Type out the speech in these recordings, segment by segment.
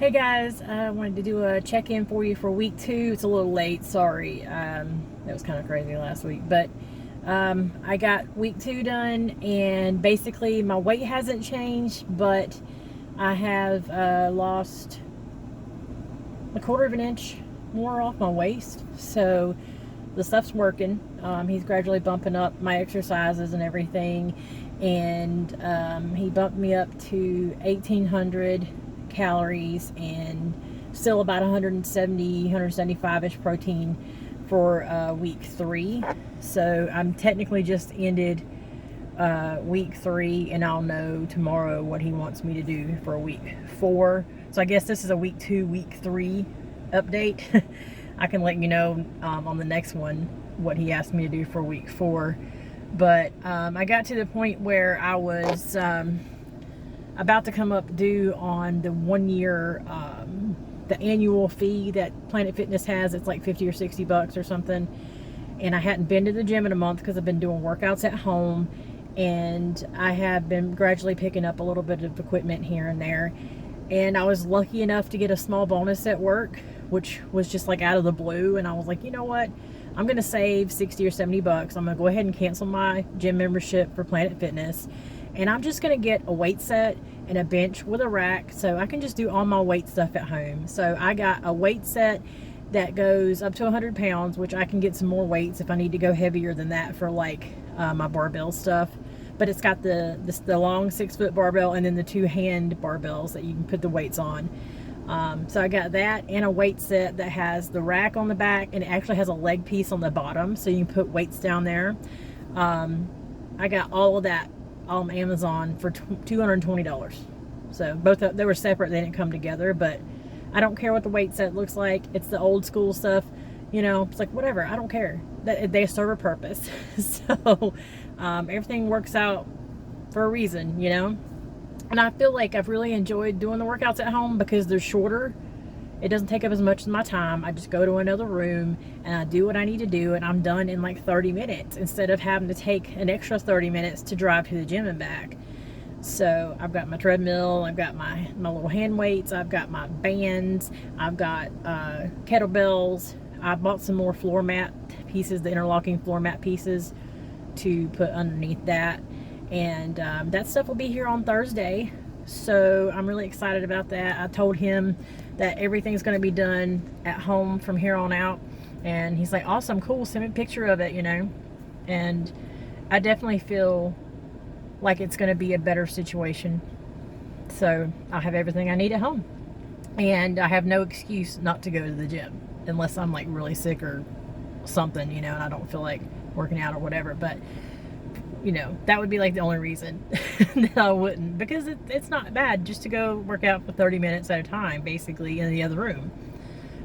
Hey guys, I wanted to do a check-in for you for week 2. It's a little late, sorry. That was kind of crazy last week, but I got week 2 done, and basically my weight hasn't changed, but I have lost a quarter of an inch more off my waist. So the stuff's working. He's gradually bumping up my exercises and everything, and he bumped me up to 1,800 calories and still about 170, 175-ish protein for week 3. So I'm technically just ended week 3, and I'll know tomorrow what he wants me to do for week 4. So I guess this is a week 2, week 3 update. I can let you know on the next one what he asked me to do for week 4. But I got to the point where I was about to come up due on the 1 year, the annual fee that Planet Fitness has. It's like 50 or 60 bucks or something. And I hadn't been to the gym in a month because I've been doing workouts at home. And I have been gradually picking up a little bit of equipment here and there. And I was lucky enough to get a small bonus at work, which was just like out of the blue. And I was like, you know what? I'm going to save 60 or 70 bucks. I'm going to go ahead and cancel my gym membership for Planet Fitness. And I'm just going to get a weight set and a bench with a rack so I can just do all my weight stuff at home. So I got a weight set that goes up to 100 pounds, which I can get some more weights if I need to go heavier than that for like my barbell stuff. But it's got the long 6-foot barbell and then the 2-hand barbells that you can put the weights on. So I got that and a weight set that has the rack on the back, and it actually has a leg piece on the bottom so you can put weights down there. I got all of that on Amazon for $220. So both they were separate, they didn't come together, but I don't care what the weight set looks like. It's the old school stuff, you know. It's like whatever, I don't care. That they serve a purpose. So everything works out for a reason, you know. And I feel like I've really enjoyed doing the workouts at home because they're shorter. It doesn't take up as much of my time. I just go to another room and I do what I need to do, and I'm done in like 30 minutes instead of having to take an extra 30 minutes to drive to the gym and back. So I've got my treadmill, I've got my little hand weights, I've got my bands, I've got kettlebells. I bought some more floor mat pieces, the interlocking floor mat pieces to put underneath that. And that stuff will be here on Thursday. So I'm really excited about that. I told him that everything's going to be done at home from here on out. And he's like, awesome, cool, send me a picture of it, you know. And I definitely feel like it's going to be a better situation. So I have everything I need at home. And I have no excuse not to go to the gym unless I'm like really sick or something, you know, and I don't feel like working out or whatever. But you know, that would be like the only reason that I wouldn't, because it's not bad just to go work out for 30 minutes at a time, basically, in the other room.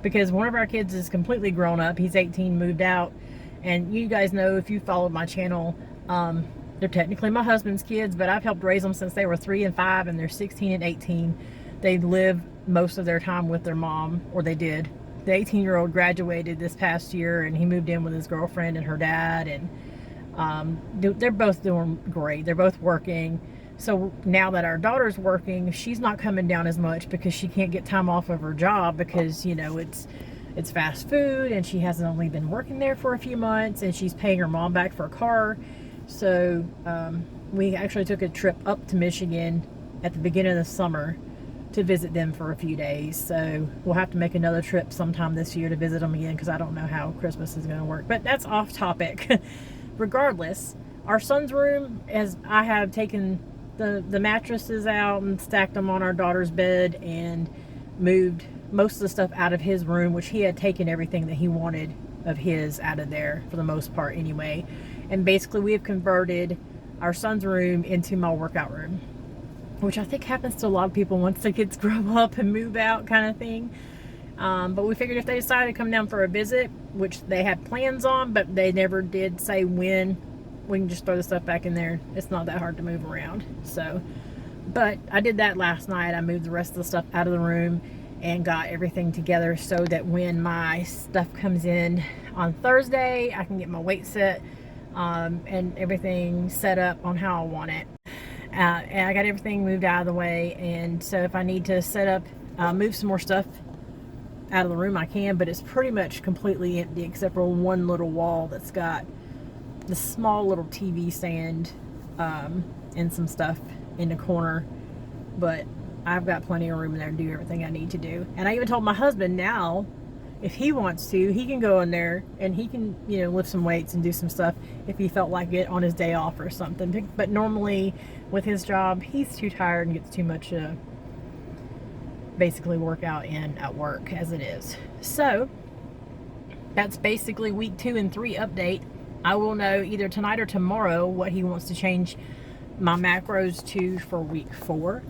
Because one of our kids is completely grown up. He's 18, moved out. And you guys know, if you followed my channel, they're technically my husband's kids, but I've helped raise them since they were 3 and 5, and they're 16 and 18. They live most of their time with their mom, or they did. The 18-year-old graduated this past year, and he moved in with his girlfriend and her dad, and they're both doing great. They're both working. So now that our daughter's working, she's not coming down as much because she can't get time off of her job because, you know, it's fast food, and she hasn't only been working there for a few months, and she's paying her mom back for a car. So we actually took a trip up to Michigan at the beginning of the summer to visit them for a few days. So we'll have to make another trip sometime this year to visit them again, because I don't know how Christmas is going to work. But that's off topic. Regardless, our son's room, as I have taken the mattresses out and stacked them on our daughter's bed and moved most of the stuff out of his room, which he had taken everything that he wanted of his out of there for the most part anyway. And basically we have converted our son's room into my workout room, which I think happens to a lot of people once the kids grow up and move out, kind of thing. But we figured if they decided to come down for a visit, which they had plans on, but they never did say when, we can just throw the stuff back in there. It's not that hard to move around. So, but I did that last night. I moved the rest of the stuff out of the room and got everything together so that when my stuff comes in on Thursday, I can get my weight set and everything set up on how I want it. And I got everything moved out of the way, and so if I need to set up move some more stuff out of the room I can, but it's pretty much completely empty except for one little wall that's got the small little TV stand and some stuff in the corner. But I've got plenty of room in there to do everything I need to do. And I even told my husband now, if he wants to, he can go in there and he can, you know, lift some weights and do some stuff if he felt like it on his day off or something. But normally with his job, he's too tired and gets too much basically workout in at work as it is. So that's basically week 2 and 3 update. I will know either tonight or tomorrow what he wants to change my macros to for week 4.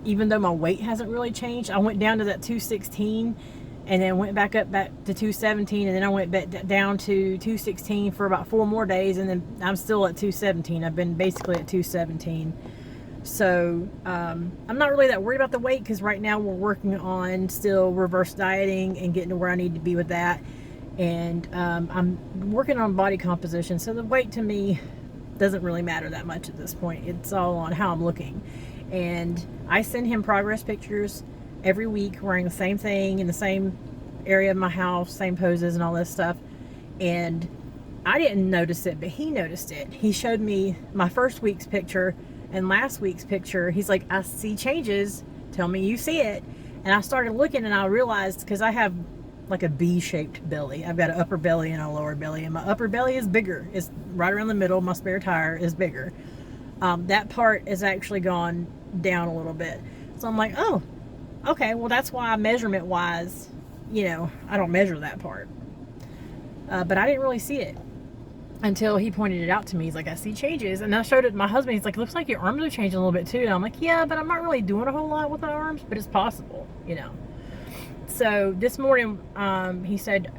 Even though my weight hasn't really changed, I went down to that 216 and then went back up back to 217, and then I went back down to 216 for about 4 more days, and then I'm still at 217. I've been basically at 217. So I'm not really that worried about the weight, because right now we're working on still reverse dieting and getting to where I need to be with that. And I'm working on body composition, so the weight to me doesn't really matter that much at this point. It's all on how I'm looking. And I send him progress pictures every week wearing the same thing in the same area of my house, same poses and all this stuff. And I didn't notice it, but he noticed it. He showed me my first week's picture and last week's picture. He's like, I see changes. Tell me you see it. And I started looking, and I realized, because I have like a B-shaped belly. I've got an upper belly and a lower belly, and my upper belly is bigger. It's right around the middle. My spare tire is bigger. That part is actually gone down a little bit. So I'm like, oh, okay, well, that's why measurement wise, you know, I don't measure that part. But I didn't really see it until he pointed it out to me. He's like, I see changes. And I showed it to my husband. He's like, looks like your arms are changing a little bit too. And I'm like, yeah, but I'm not really doing a whole lot with my arms, but it's possible, you know. So this morning, he said,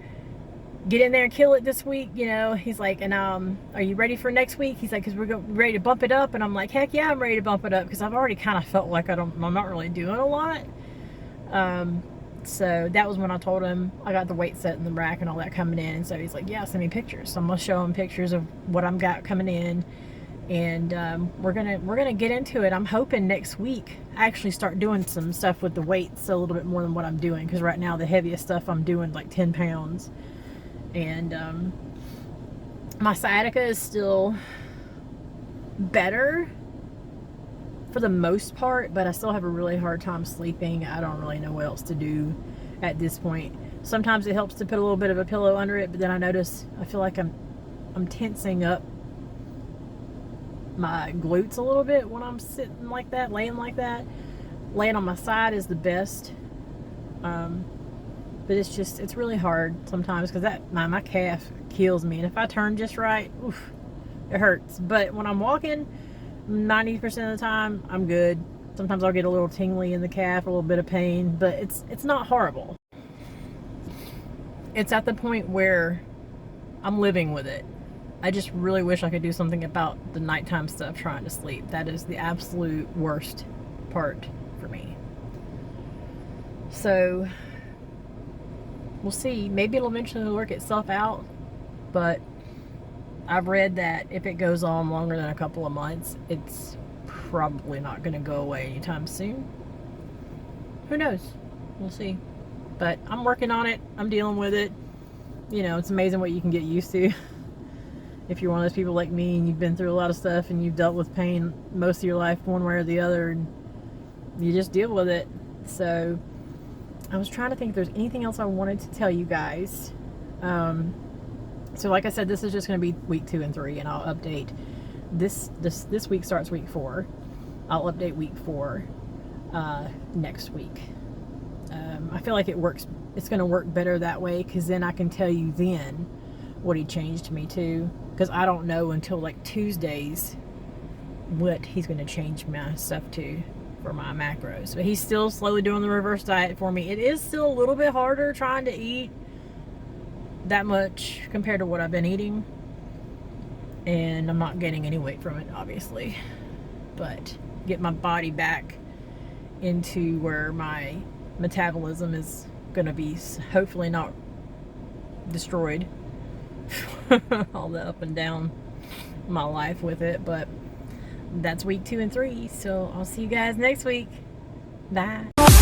get in there and kill it this week, you know. He's like, and are you ready for next week? He's like, because we're ready to bump it up. And I'm like, heck yeah, I'm ready to bump it up, because I've already kind of felt like I'm not really doing a lot. So that was when I told him I got the weight set in the rack and all that coming in. And so he's like, yeah, send me pictures. So I'm gonna show him pictures of what I've got coming in, and we're gonna get into it. I'm hoping next week I actually start doing some stuff with the weights a little bit more than what I'm doing, because right now the heaviest stuff I'm doing like 10 pounds. And my sciatica is still better for the most part, but I still have a really hard time sleeping. I don't really know what else to do at this point. Sometimes it helps to put a little bit of a pillow under it, but then I feel like I'm tensing up my glutes a little bit when I'm sitting like that, laying like that. Laying on my side is the best. But it's really hard sometimes, because my calf kills me. And if I turn just right, oof, it hurts. But when I'm walking, 90% of the time, I'm good. Sometimes I'll get a little tingly in the calf, a little bit of pain, but it's not horrible. It's at the point where I'm living with it. I just really wish I could do something about the nighttime stuff trying to sleep. That is the absolute worst part for me. So we'll see. Maybe it'll eventually work itself out, but I've read that if it goes on longer than a couple of months, it's probably not going to go away anytime soon. Who knows? We'll see. But I'm working on it. I'm dealing with it. You know, it's amazing what you can get used to. If you're one of those people like me and you've been through a lot of stuff and you've dealt with pain most of your life one way or the other, and you just deal with it. So I was trying to think if there's anything else I wanted to tell you guys. So like I said, this is just going to be week 2 and 3, and I'll update. This week starts week 4. I'll update week 4 next week. I feel like it's going to work better that way, because then I can tell you then what he changed me to, because I don't know until like Tuesdays what he's going to change my stuff to for my macros. But he's still slowly doing the reverse diet for me. It is still a little bit harder trying to eat that much compared to what I've been eating, and I'm not gaining any weight from it, obviously, but get my body back into where my metabolism is going to be hopefully not destroyed. All the up and down my life with it. But that's week 2 and 3, so I'll see you guys next week. Bye.